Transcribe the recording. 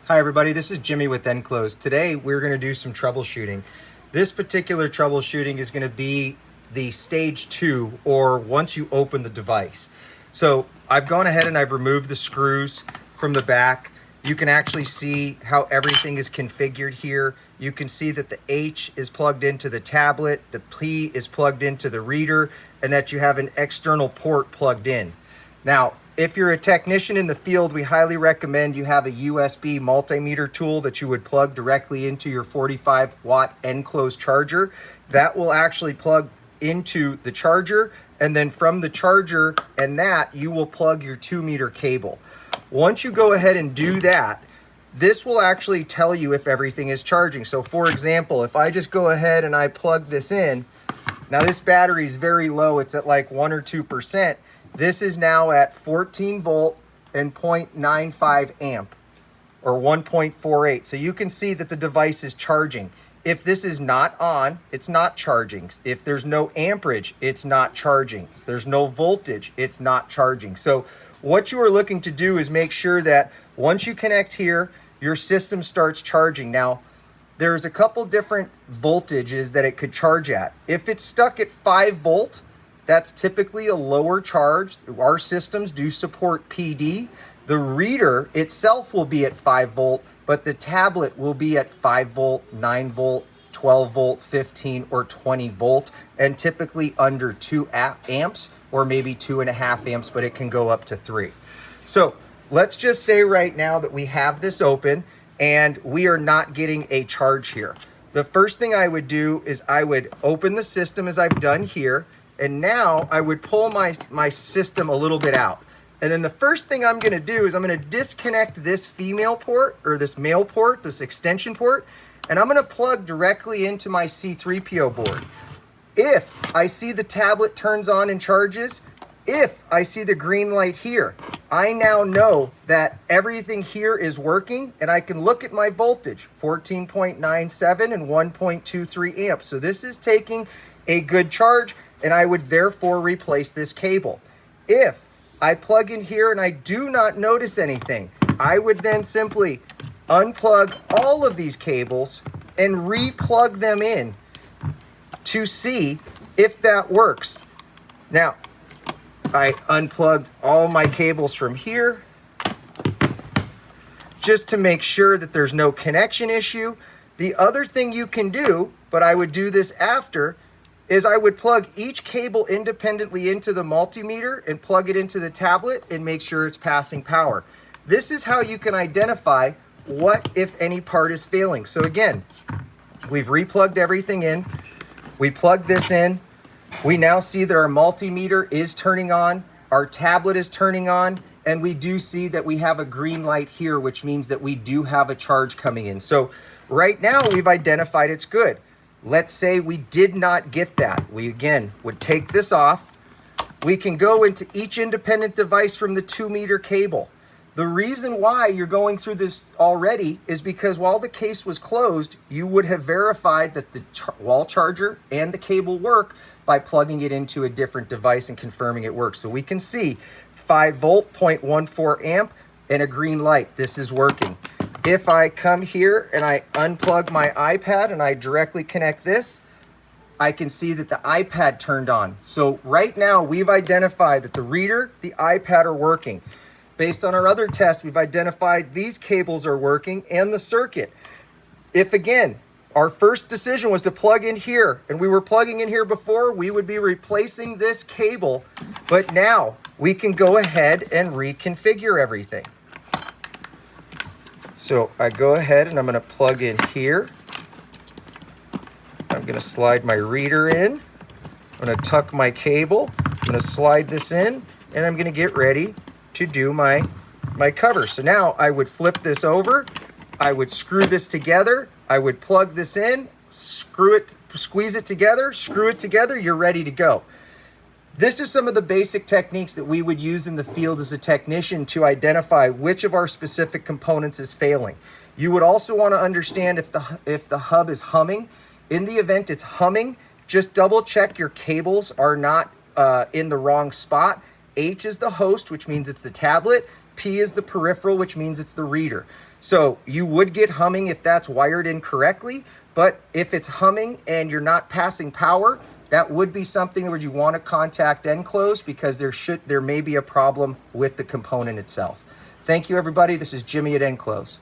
Hi everybody, this is Jimmy with nCLOSE. Today we're going to do some troubleshooting. This particular troubleshooting is going to be the stage 2, or once you open the device. So I've gone ahead and I've removed the screws from the back. You can actually see how everything is configured here. You can see that the H is plugged into the tablet, the P is plugged into the reader, and that you have an external port plugged in. Now, if you're a technician in the field, we highly recommend you have a USB multimeter tool that you would plug directly into your 45-watt nCLOSE charger. That will actually plug into the charger, and then from the charger and that, you will plug your 2-meter cable. Once you go ahead and do that, this will actually tell you if everything is charging. So for example, if I just go ahead and I plug this in, now this battery is very low, it's at like 1 or 2%. This is now at 14 volt and 0.95 amp or 1.48. So you can see that the device is charging. If this is not on, it's not charging. If there's no amperage, it's not charging. If there's no voltage, it's not charging. So what you are looking to do is make sure that once you connect here, your system starts charging. Now, there's a couple different voltages that it could charge at. If it's stuck at 5 volt, that's typically a lower charge. Our systems do support PD. The reader itself will be at 5 volt, but the tablet will be at 5 volt, 9 volt, 12 volt, 15 or 20 volt, and typically under 2 amps or maybe 2.5 amps, but it can go up to 3. So let's just say right now that we have this open and we are not getting a charge here. The first thing I would do is I would open the system as I've done here. And now I would pull my system a little bit out. And then the first thing I'm gonna do is I'm gonna disconnect this female port, or this male port, this extension port, and I'm gonna plug directly into my C3PO board. If I see the tablet turns on and charges, if I see the green light here, I now know that everything here is working, and I can look at my voltage, 14.97 and 1.23 amps. So this is taking a good charge, and I would therefore replace this cable. If I plug in here and I do not notice anything, I would then simply unplug all of these cables and re-plug them in to see if that works. Now, I unplugged all my cables from here just to make sure that there's no connection issue. The other thing you can do, but I would do this after, is I would plug each cable independently into the multimeter and plug it into the tablet and make sure it's passing power. This is how you can identify what, if any, part is failing. So again, we've replugged everything in. We plug this in. We now see that our multimeter is turning on, our tablet is turning on, and we do see that we have a green light here, which means that we do have a charge coming in. So right now we've identified it's good. Let's say we did not get that. We again would take this off. We can go into each independent device from the 2-meter cable. The reason why you're going through this already is because while the case was closed, you would have verified that the wall charger and the cable work by plugging it into a different device and confirming it works. So we can see 5 volt, 0.14 amp, and a green light. This is working. If I come here and I unplug my iPad and I directly connect this, I can see that the iPad turned on. So right now we've identified that the reader, the iPad are working. Based on our other test, we've identified these cables are working and the circuit. If again, our first decision was to plug in here and we were plugging in here before, we would be replacing this cable, but now we can go ahead and reconfigure everything. So I go ahead and I'm going to plug in here. I'm going to slide my reader in. I'm going to tuck my cable. I'm going to slide this in, and I'm going to get ready to do my cover. So now I would flip this over. I would screw this together. I would plug this in, screw it, squeeze it together, screw it together. You're ready to go. This is some of the basic techniques that we would use in the field as a technician to identify which of our specific components is failing. You would also want to understand if the hub is humming. In the event it's humming, just double check your cables are not in the wrong spot. H is the host, which means it's the tablet. P is the peripheral, which means it's the reader. So you would get humming if that's wired incorrectly, but if it's humming and you're not passing power, that would be something where you want to contact nCLOSE, because there may be a problem with the component itself. Thank you, everybody. This is Jimmy at nCLOSE.